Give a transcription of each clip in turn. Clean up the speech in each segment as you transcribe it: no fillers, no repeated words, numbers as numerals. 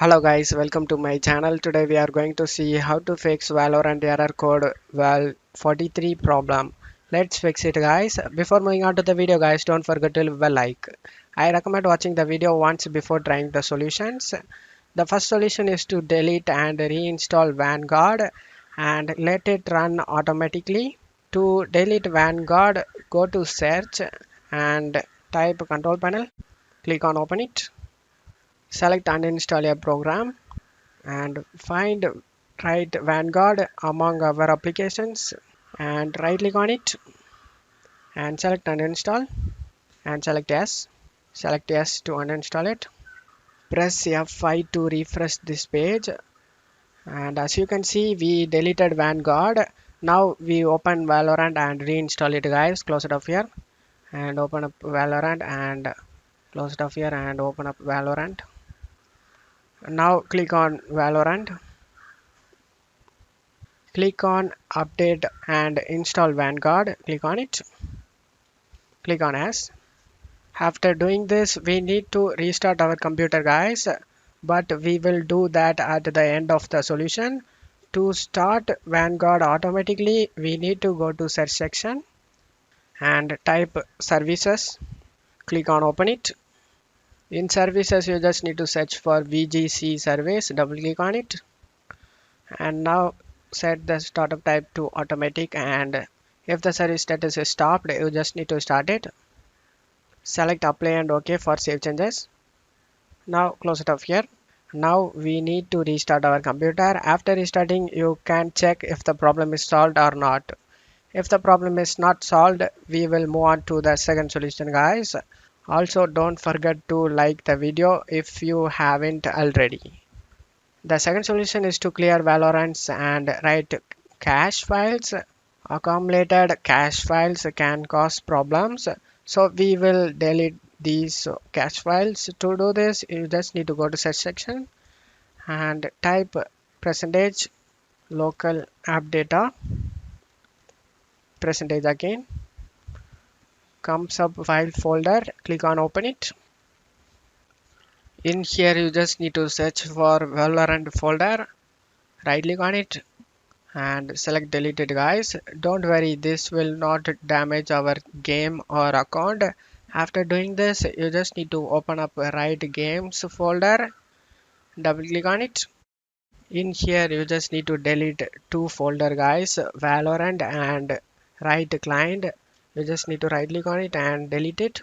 Hello guys, welcome to my channel. Today we are going to see how to fix Valorant error code VAL43 problem. Let's fix it guys. Before moving on to the video guys, don't forget to leave a like. I recommend watching the video once before trying the solutions. The first solution is to delete and reinstall Vanguard and let it run automatically. To delete Vanguard, go to search and type control panel. Click on open it. Select uninstall a program and find right Vanguard among our applications and right click on it and select uninstall and select yes. Select yes to uninstall it. Press F5 to refresh this page, and as you can see we deleted Vanguard. Now we open Valorant and reinstall it guys. Close it up here and open up Valorant and close it up here and open up Valorant. Now click on Valorant. Click on update and install Vanguard. Click on it. Click on yes. After doing this, we need to restart our computer guys, but we will do that at the end of the solution. To start Vanguard automatically, we need to go to search section and type services. Click on open it. In services, you just need to search for VGC service. Double click on it. And now set the startup type to automatic, and if the service status is stopped, you just need to start it. Select apply and OK for save changes. Now close it up here. Now we need to restart our computer. After restarting, you can check if the problem is solved or not. If the problem is not solved, we will move on to the second solution guys. Also don't forget to like the video if you haven't already. The second solution is to clear Valorants and write cache files. Accumulated cache files can cause problems, so we will delete these cache files. To do this, you just need to go to search section and type percentage local app data, percentage again, comes up file folder. Click on open it. In here you just need to search for Valorant folder, right click on it and select delete it guys. Don't worry, this will not damage our game or account. After doing this, you just need to open up right games folder, double click on it. In here you just need to delete two folder guys, Valorant and right client. You just need to right click on it and delete it.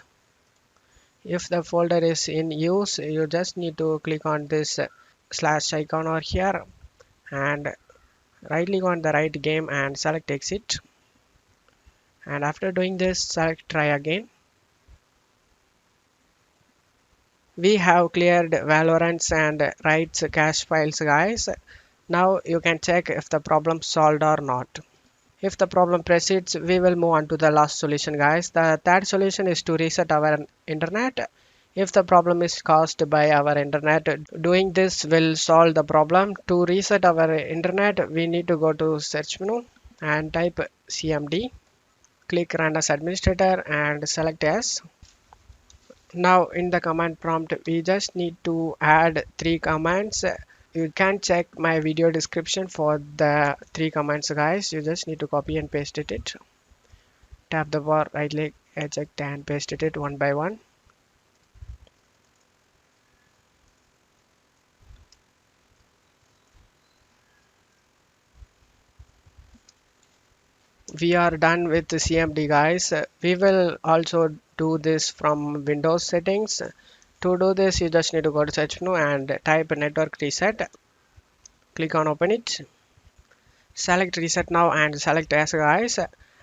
If the folder is in use, you just need to click on this slash icon over here and right click on the right game and select exit. And after doing this, select try again. We have cleared Valorants and writes cache files guys. Now you can check if the problem solved or not. If the problem proceeds, we will move on to the last solution guys. The third solution is to reset our internet. If the problem is caused by our internet, doing this will solve the problem. To reset our internet, we need to go to search menu and type cmd. Click run as administrator and select yes. Now in the command prompt, we just need to add 3 commands. You can check my video description for the 3 commands guys. You just need to copy and paste it. Tap the bar, right click, eject and paste it one by one. We are done with the CMD guys. We will also do this from Windows settings. To do this, you just need to go to search menu and type network reset. Click on open it. Select reset now and select yes guys.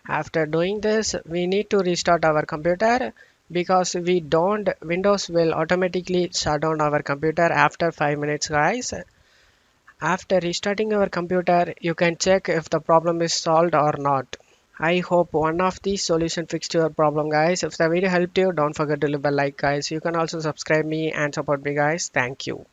After doing this, we need to restart our computer because we don't, Windows will automatically shut down our computer after 5 minutes guys. After restarting our computer, you can check if the problem is solved or not. I hope one of these solutions fixed your problem guys. If the video helped you, don't forget to leave a like guys. You can also subscribe me and support me guys. Thank you.